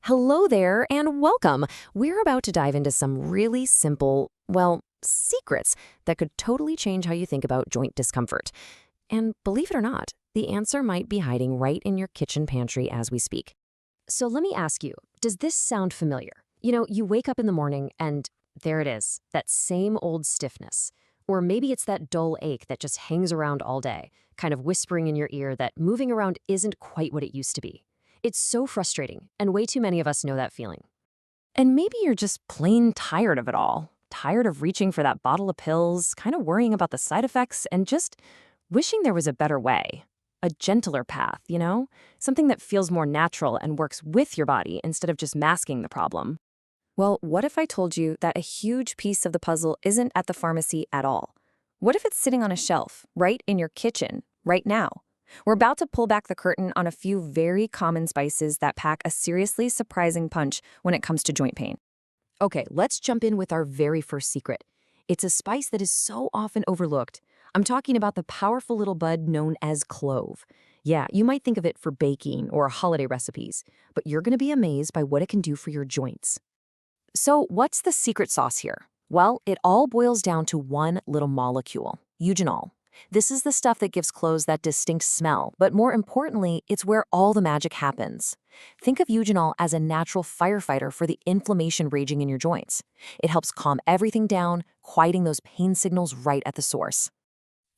Hello there and welcome. We're about to dive into some really simple, secrets that could totally change how you think about joint discomfort. And believe it or not, the answer might be hiding right in your kitchen pantry as we speak. So let me ask you, does this sound familiar? You wake up in the morning and there it is, that same old stiffness. Or maybe it's that dull ache that just hangs around all day, kind of whispering in your ear that moving around isn't quite what it used to be. It's so frustrating, and way too many of us know that feeling. And maybe you're just plain tired of it all, tired of reaching for that bottle of pills, kind of worrying about the side effects, and just wishing there was a better way. A gentler path, Something that feels more natural and works with your body instead of just masking the problem. Well, what if I told you that a huge piece of the puzzle isn't at the pharmacy at all? What if it's sitting on a shelf, right in your kitchen, right now? We're about to pull back the curtain on a few very common spices that pack a seriously surprising punch when it comes to joint pain. Okay, let's jump in with our very first secret. It's a spice that is so often overlooked. I'm talking about the powerful little bud known as clove. Yeah, you might think of it for baking or holiday recipes, but you're going to be amazed by what it can do for your joints. So what's the secret sauce here? Well, it all boils down to one little molecule, eugenol. This is the stuff that gives cloves that distinct smell, but more importantly, it's where all the magic happens. Think of eugenol as a natural firefighter for the inflammation raging in your joints. It helps calm everything down, quieting those pain signals right at the source.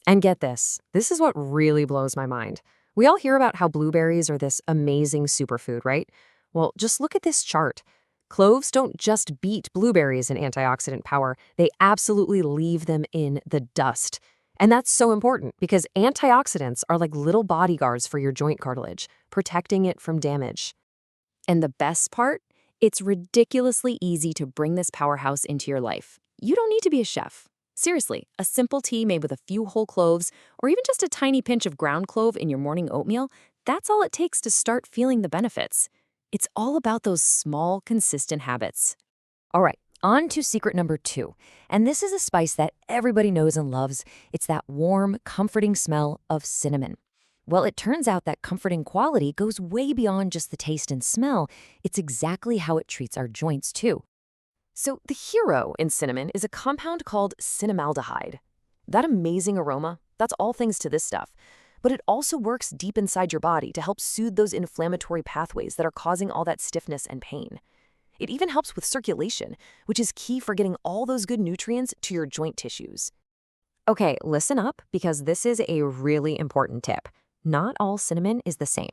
And get this is what really blows my mind. We all hear about how blueberries are this amazing superfood, right? Well, just look at this chart. Cloves don't just beat blueberries in antioxidant power, they absolutely leave them in the dust. And that's so important because antioxidants are like little bodyguards for your joint cartilage, protecting it from damage. And the best part? It's ridiculously easy to bring this powerhouse into your life. You don't need to be a chef. Seriously, a simple tea made with a few whole cloves, or even just a tiny pinch of ground clove in your morning oatmeal, that's all it takes to start feeling the benefits. It's all about those small, consistent habits. All right, on to secret number 2. And this is a spice that everybody knows and loves. It's that warm, comforting smell of cinnamon. Well, it turns out that comforting quality goes way beyond just the taste and smell. It's exactly how it treats our joints, too. So the hero in cinnamon is a compound called cinnamaldehyde. That amazing aroma, that's all thanks to this stuff. But it also works deep inside your body to help soothe those inflammatory pathways that are causing all that stiffness and pain. It even helps with circulation, which is key for getting all those good nutrients to your joint tissues. Okay, listen up, because this is a really important tip. Not all cinnamon is the same.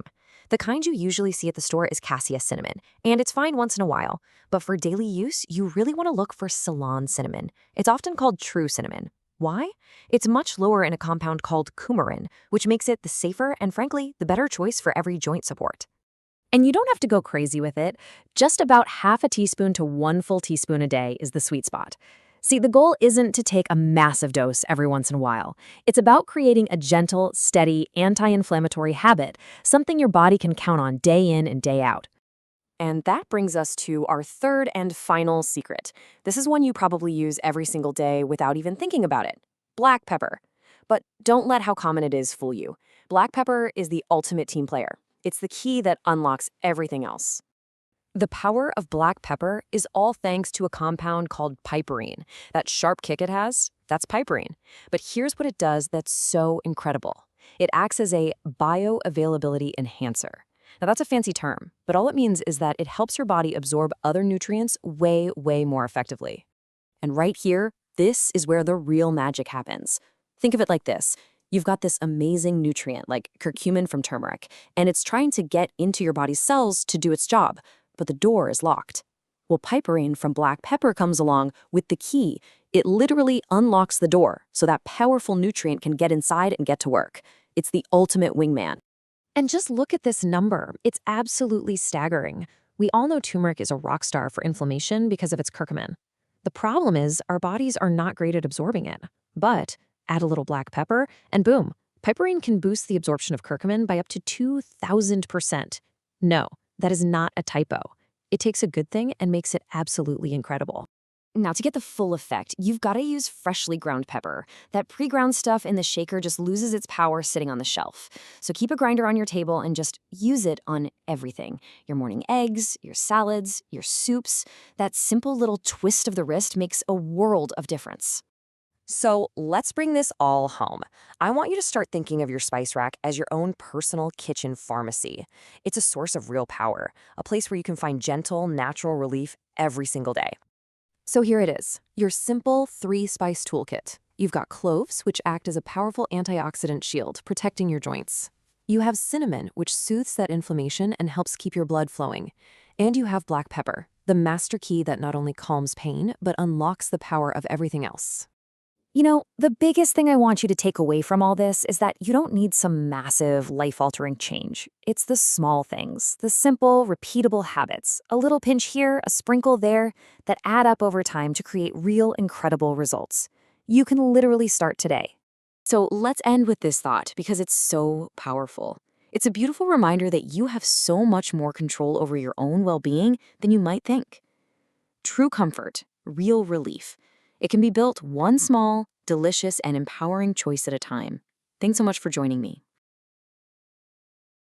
The kind you usually see at the store is cassia cinnamon, and it's fine once in a while. But for daily use, you really want to look for Ceylon cinnamon. It's often called true cinnamon. Why? It's much lower in a compound called coumarin, which makes it the safer and, frankly, the better choice for every joint support. And you don't have to go crazy with it. Just about half a teaspoon to 1 full teaspoon a day is the sweet spot. See, the goal isn't to take a massive dose every once in a while. It's about creating a gentle, steady, anti-inflammatory habit, something your body can count on day in and day out. And that brings us to our third and final secret. This is one you probably use every single day without even thinking about it. Black pepper. But don't let how common it is fool you. Black pepper is the ultimate team player. It's the key that unlocks everything else. The power of black pepper is all thanks to a compound called piperine. That sharp kick it has, that's piperine. But here's what it does that's so incredible. It acts as a bioavailability enhancer. Now that's a fancy term, but all it means is that it helps your body absorb other nutrients way, way more effectively. And right here, this is where the real magic happens. Think of it like this. You've got this amazing nutrient like curcumin from turmeric, and it's trying to get into your body's cells to do its job, but the door is locked. Well, piperine from black pepper comes along with the key. It literally unlocks the door so that powerful nutrient can get inside and get to work. It's the ultimate wingman. And just look at this number. It's absolutely staggering. We all know turmeric is a rock star for inflammation because of its curcumin. The problem is our bodies are not great at absorbing it. But add a little black pepper, and boom, piperine can boost the absorption of curcumin by up to 2,000%. No, that is not a typo. It takes a good thing and makes it absolutely incredible. Now, to get the full effect, you've got to use freshly ground pepper. That pre-ground stuff in the shaker just loses its power sitting on the shelf. So keep a grinder on your table and just use it on everything. Your morning eggs, your salads, your soups. That simple little twist of the wrist makes a world of difference. So let's bring this all home. I want you to start thinking of your spice rack as your own personal kitchen pharmacy. It's a source of real power, a place where you can find gentle, natural relief every single day. So here it is, your simple 3-spice toolkit. You've got cloves, which act as a powerful antioxidant shield, protecting your joints. You have cinnamon, which soothes that inflammation and helps keep your blood flowing. And you have black pepper, the master key that not only calms pain, but unlocks the power of everything else. You know, the biggest thing I want you to take away from all this is that you don't need some massive, life-altering change. It's the small things, the simple, repeatable habits, a little pinch here, a sprinkle there, that add up over time to create real, incredible results. You can literally start today. So let's end with this thought because it's so powerful. It's a beautiful reminder that you have so much more control over your own well-being than you might think. True comfort, real relief. It can be built one small, delicious, and empowering choice at a time. Thanks so much for joining me.